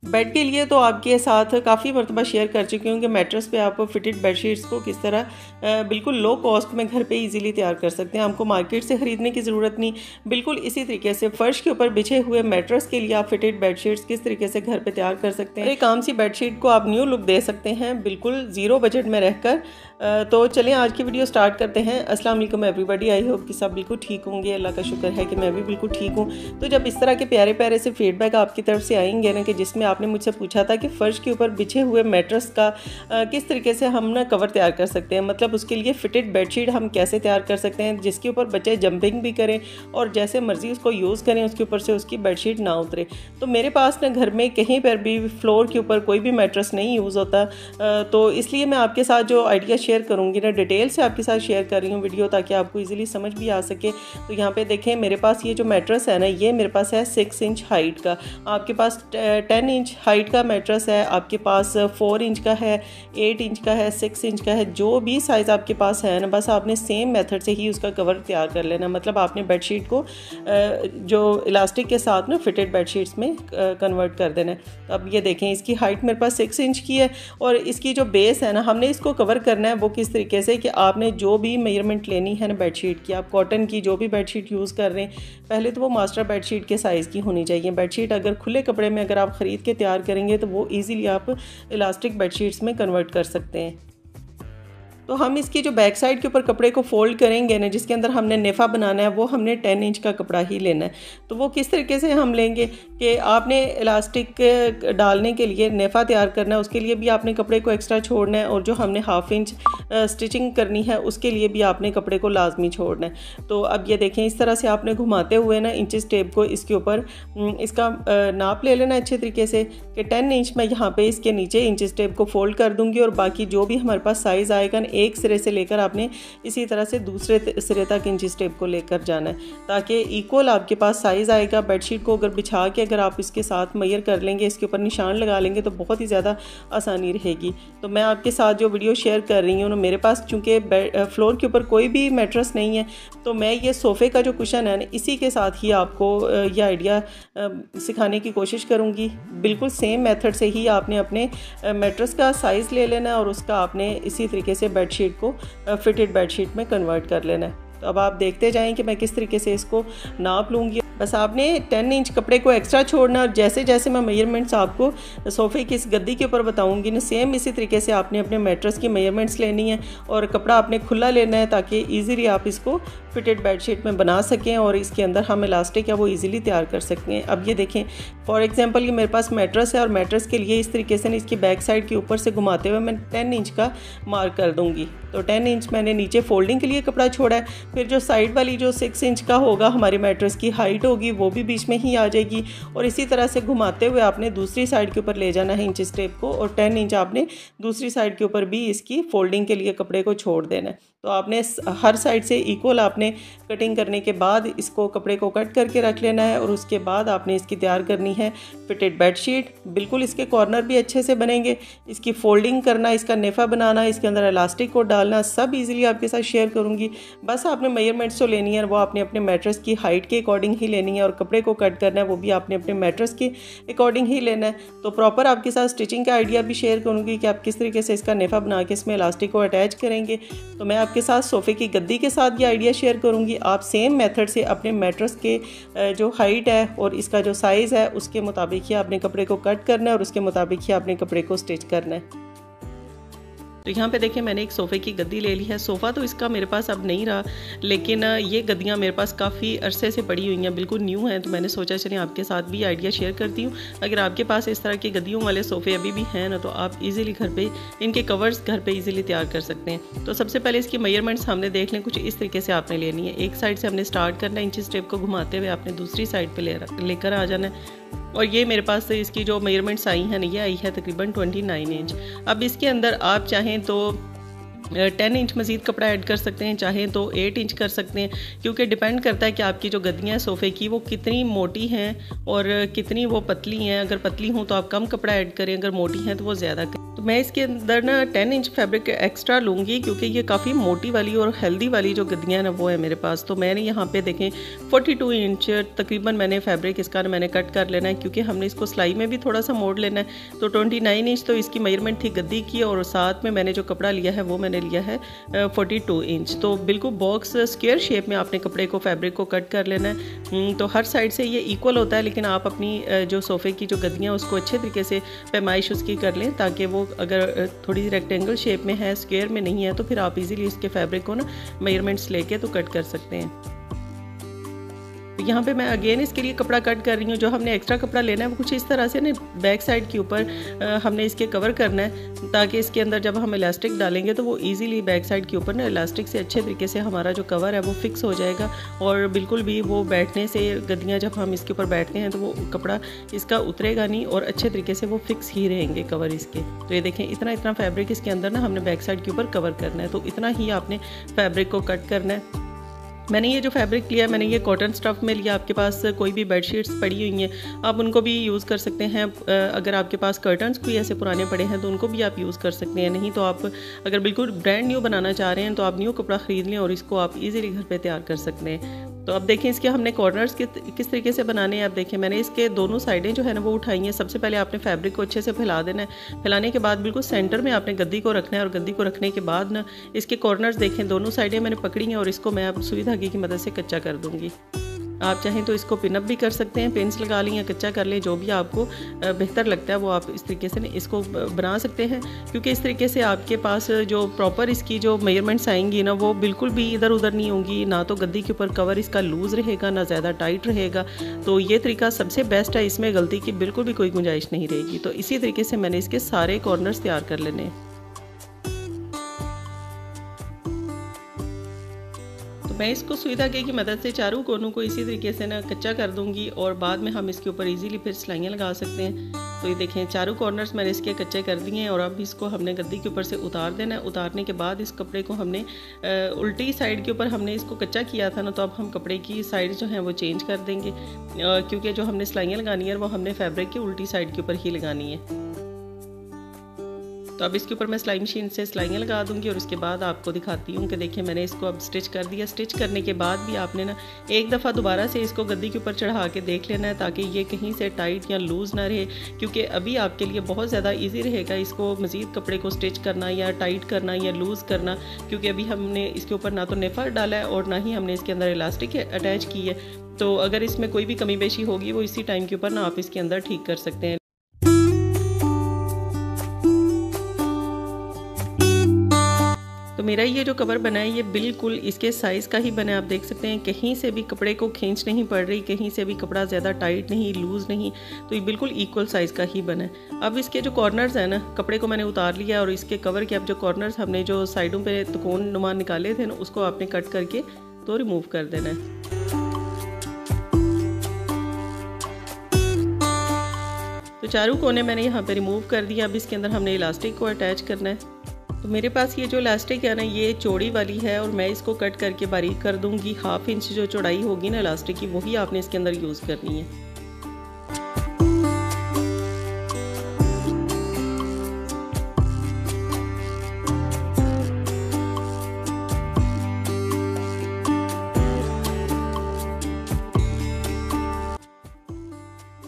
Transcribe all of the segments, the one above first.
Bed के लिए तो आपके साथ काफ़ी मरतबा शेयर कर चुकी हूँ कि मैट्रेस पे आप फिटेड बेडशीट्स को किस तरह बिल्कुल लो कॉस्ट में घर पे इजीली तैयार कर सकते हैं। आपको मार्केट से ख़रीदने की ज़रूरत नहीं। बिल्कुल इसी तरीके से फ़र्श के ऊपर बिछे हुए मैट्रेस के लिए आप फिटेड बेडशीट्स किस तरीके से घर पे तैयार कर सकते हैं। एक आम सी बेडशीट को आप न्यू लुक दे सकते हैं बिल्कुल ज़ीरो बजट में रहकर। तो चलें आज की वीडियो स्टार्ट करते हैं। अस्सलाम वालेकुम एवरीबॉडी, आई होप कि सब बिल्कुल ठीक होंगे। अल्लाह का शुक्र है कि मैं भी बिल्कुल ठीक हूँ। तो जब इस तरह के प्यारे प्यारे से फीडबैक आपकी तरफ से आएंगे ना कि जिसमें आपने मुझसे पूछा था कि फ़र्श के ऊपर बिछे हुए मैट्रेस का किस तरीके से हम ना कवर तैयार कर सकते हैं, मतलब उसके लिए फिटेड बेडशीट हम कैसे तैयार कर सकते हैं जिसके ऊपर बच्चे जंपिंग भी करें और जैसे मर्ज़ी उसको यूज़ करें, उसके ऊपर से उसकी बेडशीट ना उतरे। तो मेरे पास ना घर में कहीं पर भी फ्लोर के ऊपर कोई भी मैट्रेस नहीं यूज़ होता, तो इसलिए मैं आपके साथ जो आइडिया शेयर करूँगी ना डिटेल से आपके साथ शेयर कर रही हूँ वीडियो, ताकि आपको इजीली समझ भी आ सके। तो यहाँ पे देखें मेरे पास ये जो मैट्रेस है ना, ये मेरे पास है 6 इंच हाइट का। आपके पास 10 इंच हाइट का मैट्रेस है, आपके पास 4 इंच का है, 8 इंच का है, 6 इंच का है, जो भी साइज़ आपके पास है ना, बस आपने सेम मेथड से ही उसका कवर तैयार कर लेना। मतलब आपने बेडशीट को जो इलास्टिक के साथ ना फिटेड बेडशीट्स में कन्वर्ट कर देना है। अब ये देखें इसकी हाइट मेरे पास 6 इंच की है और इसकी जो बेस है ना, हमने इसको कवर करना है वो किस तरीके से कि आपने जो भी मेजरमेंट लेनी है ना बेडशीट की, आप कॉटन की जो भी बेडशीट यूज़ कर रहे हैं, पहले तो वो मास्टर बेडशीट के साइज़ की होनी चाहिए। बेडशीट अगर खुले कपड़े में अगर आप ख़रीद के तैयार करेंगे तो वो इजीली आप इलास्टिक बेडशीट्स में कन्वर्ट कर सकते हैं। तो हम इसकी जो बैक साइड के ऊपर कपड़े को फोल्ड करेंगे ना, जिसके अंदर हमने नेफा बनाना है, वो हमने 10 इंच का कपड़ा ही लेना है। तो वो किस तरीके से हम लेंगे कि आपने इलास्टिक डालने के लिए नेफा तैयार करना है, उसके लिए भी आपने कपड़े को एक्स्ट्रा छोड़ना है, और जो हमने हाफ इंच स्टिचिंग करनी है उसके लिए भी आपने कपड़े को लाजमी छोड़ना है। तो अब ये देखें इस तरह से आपने घुमाते हुए ना इंचेस टेप को इसके ऊपर इसका नाप ले लेना अच्छे तरीके से कि 10 इंच मैं यहाँ पे इसके नीचे इंचेस टेप को फोल्ड कर दूँगी, और बाकी जो भी हमारे पास साइज़ आएगा एक सिरे से लेकर आपने इसी तरह से दूसरे सिरे तक इंची स्टेप को लेकर जाना है, ताकि इक्वल आपके पास साइज़ आएगा। बेडशीट को अगर बिछा के अगर आप इसके साथ मेजर कर लेंगे, इसके ऊपर निशान लगा लेंगे तो बहुत ही ज़्यादा आसानी रहेगी। तो मैं आपके साथ जो वीडियो शेयर कर रही हूँ, मेरे पास चूँकि फ्लोर के ऊपर कोई भी मैट्रेस नहीं है, तो मैं ये सोफ़े का जो कुशन है ना, इसी के साथ ही आपको ये आइडिया सिखाने की कोशिश करूँगी। बिल्कुल सेम मेथड से ही आपने अपने मैट्रेस का साइज़ ले लेना है और उसका आपने इसी तरीके से बेडशीट को फिटेड बेडशीट में कन्वर्ट कर लेना है। तो अब आप देखते जाएं कि मैं किस तरीके से इसको नाप लूँगी। बस आपने 10 इंच कपड़े को एक्स्ट्रा छोड़ना, और जैसे जैसे मैं मेजरमेंट्स आपको सोफ़े की इस गद्दी के ऊपर बताऊंगी ना, सेम इसी तरीके से आपने अपने मैट्रेस की मेजरमेंट्स लेनी है और कपड़ा आपने खुला लेना है, ताकि इजीली आप इसको फिटेड बेडशीट में बना सकें और इसके अंदर हम इलास्टिक है वो इजीली तैयार कर सकते हैं। अब ये देखें फॉर एग्जांपल ये मेरे पास मैट्रेस है, और मैट्रेस के लिए इस तरीके से इसकी बैक साइड के ऊपर से घुमाते हुए मैं 10 इंच का मार्क कर दूँगी। तो 10 इंच मैंने नीचे फोल्डिंग के लिए कपड़ा छोड़ा है, फिर जो साइड वाली जो 6 इंच का होगा हमारी मैट्रेस की हाइट होगी, वो भी बीच में ही आ जाएगी, और इसी तरह से घुमाते हुए आपने दूसरी साइड के ऊपर ले जाना है इंच स्टेप को, और 10 इंच आपने दूसरी साइड के ऊपर भी इसकी फोल्डिंग के लिए कपड़े को छोड़ देना है। तो आपने हर साइड से इक्वल आपने कटिंग करने के बाद इसको कपड़े को कट करके रख लेना है, और उसके बाद आपने इसकी तैयार करनी है फिटेड बेडशीट। बिल्कुल इसके कॉर्नर भी अच्छे से बनेंगे, इसकी फोल्डिंग करना, इसका नेफा बनाना, इसके अंदर इलास्टिक को डालना, सब इजीली आपके साथ शेयर करूंगी। बस आपने मेजरमेंट्स तो लेनी है, वो आपने अपने मैट्रेस की हाइट के अकॉर्डिंग ही लेनी है, और कपड़े को कट करना है वो भी आपने अपने मैट्रेस के अकॉर्डिंग ही लेना है। तो प्रॉपर आपके साथ स्टिचिंग का आइडिया भी शेयर करूँगी कि आप किस तरीके से इसका नेफा बना के इसमें इलास्टिक को अटैच करेंगे। तो मैं आपके साथ सोफ़े की गद्दी के साथ ये आइडिया शेयर करूँगी। आप सेम मेथड से अपने मैट्रेस के जो हाइट है और इसका जो साइज़ है उसके मुताबिक ही आपने कपड़े को कट करना है, और उसके मुताबिक ही आपने कपड़े को स्टिच करना है। तो यहाँ पे देखिए मैंने एक सोफ़े की गद्दी ले ली है। सोफ़ा तो इसका मेरे पास अब नहीं रहा, लेकिन ये गद्दियाँ मेरे पास काफ़ी अरसे से पड़ी हुई हैं, बिल्कुल न्यू हैं। तो मैंने सोचा चलिए आपके साथ भी आइडिया शेयर करती हूँ। अगर आपके पास इस तरह के गद्दियों वाले सोफ़े अभी भी हैं ना, तो आप इजीली घर पे इनके कवर्स घर पे इजीली तैयार कर सकते हैं। तो सबसे पहले इसकी मेजरमेंट्स हमने देख लें, कुछ इस तरीके से आपने लेनी है। एक साइड से हमने स्टार्ट करना है, इंच स्टेप को घुमाते हुए आपने दूसरी साइड पर लेकर आ जाना है, और ये मेरे पास इसकी जो मेजरमेंट्स आई हैं, ये आई है तकरीबन 29 इंच। अब इसके अंदर आप चाहें तो 10 इंच मज़ीद कपड़ा ऐड कर सकते हैं, चाहें तो 8 इंच कर सकते हैं, क्योंकि डिपेंड करता है कि आपकी जो गद्दियाँ हैं सोफ़े की वो कितनी मोटी हैं और कितनी वो पतली हैं। अगर पतली हों तो आप कम कपड़ा ऐड करें, अगर मोटी हैं तो वो ज़्यादा करें। तो मैं इसके अंदर ना 10 इंच फैब्रिक एक्स्ट्रा लूँगी क्योंकि ये काफ़ी मोटी वाली और हेल्दी वाली जो गद्दियाँ ना वो है मेरे पास। तो मैंने यहाँ पे देखें 42 इंच तकरीबन मैंने फैब्रिक इसका मैंने कट कर लेना है क्योंकि हमने इसको सिलाई में भी थोड़ा सा मोड़ लेना है। तो 29 इंच तो इसकी मेजरमेंट थी गद्दी की और साथ में मैंने जो कपड़ा लिया है वो मैंने लिया है 42 इंच। तो बिल्कुल बॉक्स स्क्वेयर शेप में आपने कपड़े को फैब्रिक को कट कर लेना है। तो हर साइड से ये इक्वल होता है, लेकिन आप अपनी जो सोफ़े की जो गद्दियाँ उसको अच्छे तरीके से पैमाइश उसकी कर लें ताकि वो अगर थोड़ी रेक्टेंगल शेप में है, स्क्वायर में नहीं है, तो फिर आप इजीली इसके फैब्रिक को ना मेजरमेंट्स लेके तो कट कर सकते हैं। तो यहाँ पे मैं अगेन इसके लिए कपड़ा कट कर रही हूँ। जो हमने एक्स्ट्रा कपड़ा लेना है वो कुछ इस तरह से ना बैक साइड के ऊपर हमने इसके कवर करना है ताकि इसके अंदर जब हम इलास्टिक डालेंगे तो वो इजीली बैक साइड के ऊपर ना इलास्टिक से अच्छे तरीके से हमारा जो कवर है वो फिक्स हो जाएगा और बिल्कुल भी वो बैठने से गद्दियाँ जब हम इसके ऊपर बैठते हैं तो वो कपड़ा इसका उतरेगा नहीं और अच्छे तरीके से वो फिक्स ही रहेंगे कवर इसके। तो ये देखें इतना फैब्रिक इसके अंदर ना हमने बैक साइड के ऊपर कवर करना है, तो इतना ही आपने फैब्रिक को कट करना है। मैंने ये जो फैब्रिक लिया मैंने ये कॉटन स्टफ़ में लिया। आपके पास कोई भी बेडशीट्स पड़ी हुई हैं आप उनको भी यूज़ कर सकते हैं। अगर आपके पास कर्टन्स कोई ऐसे पुराने पड़े हैं तो उनको भी आप यूज़ कर सकते हैं। नहीं तो आप अगर बिल्कुल ब्रांड न्यू बनाना चाह रहे हैं तो आप न्यू कपड़ा ख़रीद लें और इसको आप इजीली घर पे तैयार कर सकते हैं। तो अब देखें इसके हमने कॉर्नर्स किस तरीके से बनाने हैं। अब देखें मैंने इसके दोनों साइडें जो है ना वो उठाई हैं। सबसे पहले आपने फैब्रिक को अच्छे से फैला देना है। फैलाने के बाद बिल्कुल सेंटर में आपने गद्दी को रखना है और गद्दी को रखने के बाद ना इसके कॉर्नर्स देखें दोनों साइडें मैंने पकड़ी हैं और इसको मैं अब सुई धागे की मदद से कच्चा कर दूंगी। आप चाहें तो इसको पिनअप भी कर सकते हैं, पिन्स लगा लें या कच्चा कर लें, जो भी आपको बेहतर लगता है वो आप इस तरीके से इसको बना सकते हैं। क्योंकि इस तरीके से आपके पास जो प्रॉपर इसकी जो मेजरमेंट्स आएंगी ना वो बिल्कुल भी इधर उधर नहीं होंगी। ना तो गद्दी के ऊपर कवर इसका लूज़ रहेगा ना ज़्यादा टाइट रहेगा। तो ये तरीका सबसे बेस्ट है, इसमें गलती की बिल्कुल भी कोई गुंजाइश नहीं रहेगी। तो इसी तरीके से मैंने इसके सारे कॉर्नर्स तैयार कर लेने हैं। मैं इसको सुई धागे की मदद से चारों कोनों को इसी तरीके से ना कच्चा कर दूंगी और बाद में हम इसके ऊपर इजीली फिर सिलाइयाँ लगा सकते हैं। तो ये देखें चारों कॉर्नर्स मैंने इसके कच्चे कर दिए हैं और अब इसको हमने गद्दी के ऊपर से उतार देना है। उतारने के बाद इस कपड़े को हमने उल्टी साइड के ऊपर हमने इसको कच्चा किया था ना, तो अब हम कपड़े की साइड जो है वो चेंज कर देंगे क्योंकि जो हमने सिलाइयाँ लगानी है वो हमने फैब्रिक की उल्टी साइड के ऊपर ही लगानी है। तो अब इसके ऊपर मैं सिलाई मशीन से सिलाइयाँ लगा दूंगी और उसके बाद आपको दिखाती हूँ कि देखिए मैंने इसको अब स्टिच कर दिया। स्टिच करने के बाद भी आपने ना एक दफ़ा दोबारा से इसको गद्दी के ऊपर चढ़ा के देख लेना है ताकि ये कहीं से टाइट या लूज़ ना रहे, क्योंकि अभी आपके लिए बहुत ज़्यादा ईजी रहेगा इसको मज़ीद कपड़े को स्टिच करना या टाइट करना या लूज़ करना, क्योंकि अभी हमने इसके ऊपर ना तो नेफा डाला है और ना ही हमने इसके अंदर इलास्टिक अटैच की है। तो अगर इसमें कोई भी कमी बेशी होगी वो इसी टाइम के ऊपर ना आप इसके अंदर ठीक कर सकते हैं। तो मेरा ये जो कवर बना है ये बिल्कुल इसके साइज़ का ही बना है। आप देख सकते हैं कहीं से भी कपड़े को खींच नहीं पड़ रही, कहीं से भी कपड़ा ज़्यादा टाइट नहीं लूज़ नहीं, तो ये बिल्कुल इक्वल साइज़ का ही बना है। अब इसके जो कॉर्नर्स हैं ना, कपड़े को मैंने उतार लिया और इसके कवर के अब जो कॉर्नर्स हमने जो साइडों पे त्रिकोण नुमा निकाले थे ना उसको आपने कट करके तो रिमूव कर देना है। तो चारों कोने मैंने यहाँ पे रिमूव कर दिया। अब इसके अंदर हमने इलास्टिक को अटैच करना है। तो मेरे पास ये जो इलास्टिक है ना ये चौड़ी वाली है और मैं इसको कट करके बारीक कर दूंगी। 1/2 इंच जो चौड़ाई होगी ना इलास्टिक की वही आपने इसके अंदर यूज़ करनी है।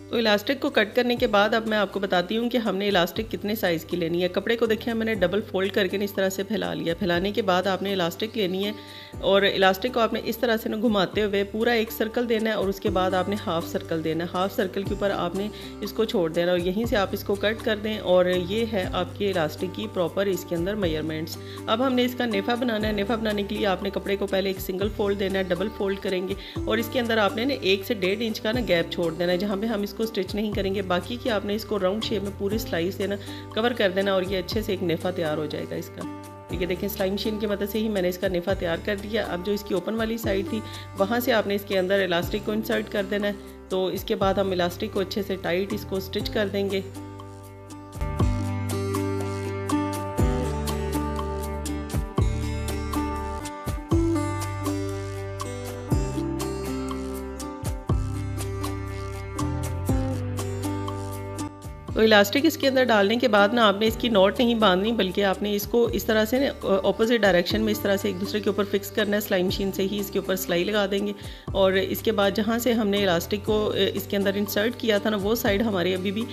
तो इलास्टिक को कट करने के बाद अब मैं आपको बताती हूँ कि हमने इलास्टिक कितने साइज़ की लेनी है। कपड़े को देखिए मैंने डबल फोल्ड करके इस तरह से फैला लिया। फैलाने के बाद आपने इलास्टिक लेनी है और इलास्टिक को आपने इस तरह से ना घुमाते हुए पूरा एक सर्कल देना है और उसके बाद आपने हाफ सर्कल देना है। हाफ सर्कल के ऊपर आपने इसको छोड़ देना और यहीं से आप इसको कट कर दें और ये है आपके इलास्टिक की प्रॉपर इसके अंदर मेजरमेंट्स। अब हमने इसका नेफा बनाना है। नेफा बनाने के लिए आपने कपड़े को पहले एक सिंगल फोल्ड देना है, डबल फोल्ड करेंगे और इसके अंदर आपने ना 1 से 1.5 इंच का ना गैप छोड़ देना है जहाँ पे हम इसको स्टिच नहीं करेंगे। बाकी की आपने इसको राउंड शेप में पूरी सिलाई से ना कवर कर देना और ये अच्छे से एक नेफा तैयार हो जाएगा इसका। ठीक है, देखें सिलाई मशीन की मदद से ही मैंने इसका नेफा तैयार कर दिया। अब जो इसकी ओपन वाली साइड थी वहाँ से आपने इसके अंदर इलास्टिक को इंसर्ट कर देना है। तो इसके बाद हम इलास्टिक को अच्छे से टाइट इसको स्टिच कर देंगे। तो इलास्टिक इसके अंदर डालने के बाद ना आपने इसकी नॉट नहीं बांधनी, बल्कि आपने इसको इस तरह से ना ऑपोजिट डायरेक्शन में इस तरह से एक दूसरे के ऊपर फिक्स करना है। सिलाई मशीन से ही इसके ऊपर सिलाई लगा देंगे और इसके बाद जहाँ से हमने इलास्टिक को इसके अंदर इंसर्ट किया था ना, वो साइड हमारी अभी भी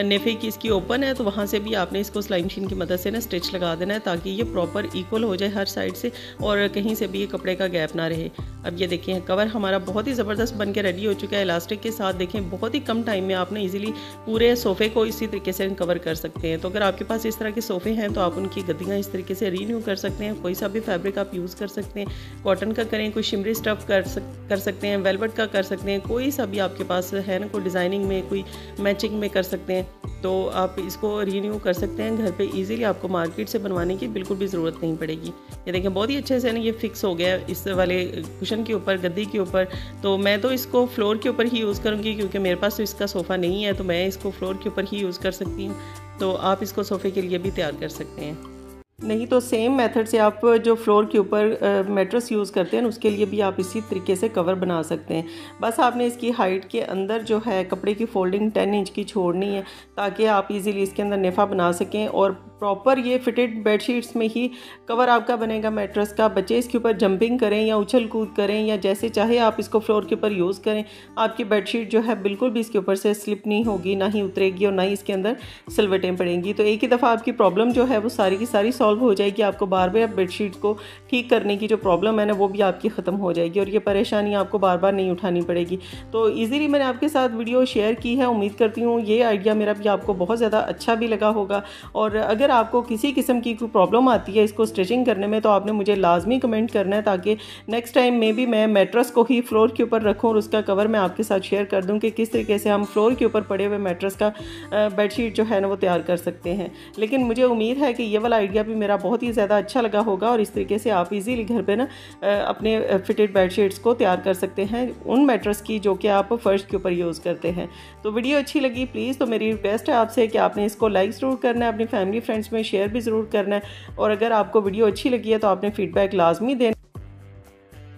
नेफे की इसकी ओपन है, तो वहाँ से भी आपने इसको सिलाई मशीन की मदद से ना स्टिच लगा देना है ताकि ये प्रॉपर इक्वल हो जाए हर साइड से और कहीं से भी ये कपड़े का गैप ना रहे। अब ये देखें कवर हमारा बहुत ही ज़बरदस्त बन के रेडी हो चुका है। इलास्टिक के साथ देखें बहुत ही कम टाइम में आपने इजीली पूरे सोफ़े को इसी तरीके से कवर कर सकते हैं। तो अगर आपके पास इस तरह के सोफ़े हैं तो आप उनकी गद्दियाँ इस तरीके से रीन्यू कर सकते हैं। कोई सा भी फैब्रिक आप यूज़ कर सकते हैं, कॉटन का करें, कोई शिमरी स्टफ़ कर सकते हैं, वेलवेट का कर सकते हैं, कोई सा भी आपके पास है ना, कोई डिज़ाइनिंग में, कोई मैचिंग में कर सकते हैं, तो आप इसको रीन्यू कर सकते हैं घर पे इजीली। आपको मार्केट से बनवाने की बिल्कुल भी ज़रूरत नहीं पड़ेगी। ये देखें बहुत ही अच्छे से ना ये फिक्स हो गया इस वाले कुशन के ऊपर, गद्दी के ऊपर। तो मैं तो इसको फ्लोर के ऊपर ही यूज़ करूँगी क्योंकि मेरे पास तो इसका सोफ़ा नहीं है, तो मैं इसको फ्लोर के ऊपर ही यूज़ कर सकती हूँ। तो आप इसको सोफ़े के लिए भी तैयार कर सकते हैं। नहीं तो सेम मेथड से आप जो फ्लोर के ऊपर मैट्रेस यूज़ करते हैं उसके लिए भी आप इसी तरीके से कवर बना सकते हैं। बस आपने इसकी हाइट के अंदर जो है कपड़े की फोल्डिंग 10 इंच की छोड़नी है ताकि आप इजीली इसके अंदर नेफा बना सकें और प्रॉपर ये फिटेड बेडशीट्स में ही कवर आपका बनेगा मैट्रेस का। बच्चे इसके ऊपर जंपिंग करें या उछल कूद करें या जैसे चाहे आप इसको फ्लोर के ऊपर यूज़ करें, आपकी बेडशीट जो है बिल्कुल भी इसके ऊपर से स्लिप नहीं होगी, ना ही उतरेगी और ना ही इसके अंदर सिलवटें पड़ेंगी। तो एक ही दफ़ा आपकी प्रॉब्लम जो है वो सारी की सारी सॉल्व हो जाएगी। आपको बार बार बेडशीट को ठीक करने की जो प्रॉब्लम है ना वो भी आपकी ख़त्म हो जाएगी और ये परेशानी आपको बार बार नहीं उठानी पड़ेगी। तो ईज़िली मैंने आपके साथ वीडियो शेयर की है। उम्मीद करती हूँ ये आइडिया मेरा भी आपको बहुत ज़्यादा अच्छा भी लगा होगा। और अगर आपको किसी किस्म की कोई प्रॉब्लम आती है इसको स्टिचिंग करने में तो आपने मुझे लाजमी कमेंट करना है ताकि नेक्स्ट टाइम में भी मैं मैट्रेस को ही फ्लोर के ऊपर रखूँ और उसका कवर मैं आपके साथ शेयर कर दूँ कि किस तरीके से हम फ्लोर के ऊपर पड़े हुए मैट्रेस का बेडशीट जो है ना वो तैयार कर सकते हैं। लेकिन मुझे उम्मीद है कि ये वाला आइडिया भी मेरा बहुत ही ज़्यादा अच्छा लगा होगा और इस तरीके से आप इजीली घर पे ना अपने फिटेड बेडशीट्स को तैयार कर सकते हैं उन मैट्रेस की जो कि आप फर्श के ऊपर यूज़ करते हैं। तो वीडियो अच्छी लगी प्लीज़ तो मेरी रिक्वेस्ट है आपसे कि आपने इसको लाइक ज़रूर करना है, अपनी फैमिली फ्रेंड्स में शेयर भी ज़रूर करना है और अगर आपको वीडियो अच्छी लगी है तो आपने फीडबैक लाजमी देना।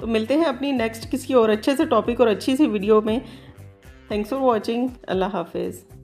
तो मिलते हैं अपनी नेक्स्ट किसी और अच्छे से टॉपिक और अच्छी सी वीडियो में। Thanks for watching. अल्लाह हाफिज़।